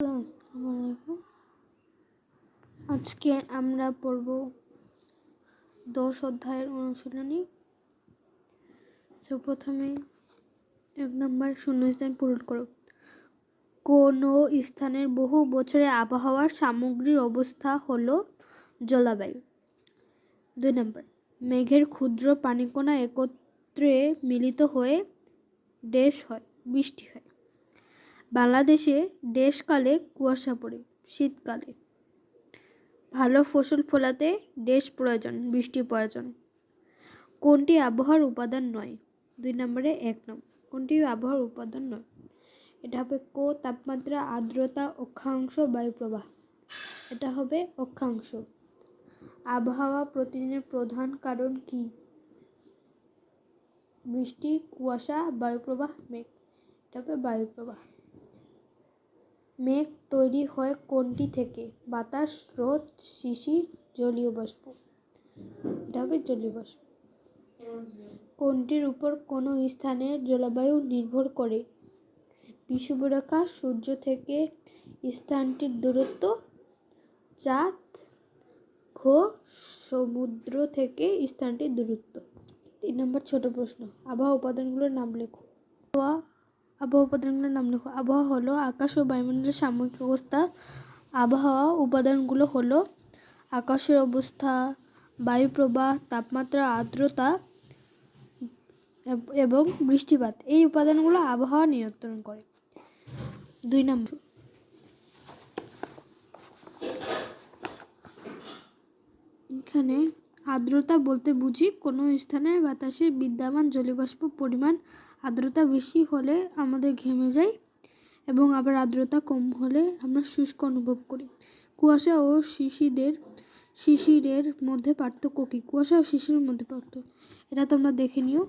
আসসালামু আলাইকুম। আজকে আমরা পড়ব 10 অধ্যায়ের অনুশীলনী। প্রথমে 1 নম্বর শূন্যস্থান পূরণ করো। কোন স্থানের বহু বছরের আবহাওয়ার সামগ্রিক অবস্থা হলো জলবায়ু। 2 নম্বর মেঘের ক্ষুদ্র পানিকণা একত্রে মিলিত হয়ে বৃষ্টি হয়। বাংলাদেশে দেশকালে কুয়াশা পড়ে। শীতকালে ভালো ফসল ফলাতে বৃষ্টি প্রয়োজন। কোনটি আবহাওয়ার উপাদান নয়? 2 নম্বরে 1 নম্বর কোনটি আবহাওয়ার উপাদান নয়? এটা হবে তাপমাত্রা, আর্দ্রতা, অক্ষাংশ, বায়ুপ্রবাহ। এটা হবে অক্ষাংশ। আবহাওয়া প্রতিদিনের প্রধান কারণ কি? বৃষ্টি, কুয়াশা, বায়ুপ্রবাহ, মেঘ। এটা হবে বায়ুপ্রবাহ। মেঘ তৈরি হয় কোনটি থেকে? বাতাস, রোদ, শিশির, জলীয় বাষ্প। এটা হবে জলীয় বাষ্প। কোনটির উপর কোন স্থানের জলবায়ু নির্ভর করে? বিষুবরেখা, সূর্য থেকে স্থানটির দূরত্ব, চাঁদ, সমুদ্র থেকে স্থানটির দূরত্ব। 3 নম্বর ছোট প্রশ্ন, আবহাওয়া উপাদানগুলোর নাম লেখো। আবহাওয়া হলো আকাশ ও বায়ুমণ্ডলের সাময়িক অবস্থা। আবহাওয়া উপাদানগুলো হলো আকাশের অবস্থা, বায়ুপ্রবাহ, তাপমাত্রা, আর্দ্রতা এবং বৃষ্টিপাত। এই উপাদানগুলো আবহাওয়া নিয়ন্ত্রণ করে। 2 নম্বর এখানে আর্দ্রতা বলতে বুঝি কোনো স্থানের বাতাসে বিদ্যমান জলীয়বাষ্প পরিমাণ। আর্দ্রতা বেশি হলে আমাদের ঘেমে যাই এবং আবার আর্দ্রতা কম হলে আমরা শুষ্ক অনুভব করি। কুয়াশা ও শিশিরের মধ্যে পার্থক্য কি? কুয়াশা ও শিশিরের মধ্যে পার্থক্য এটা তোমরা দেখে নিও।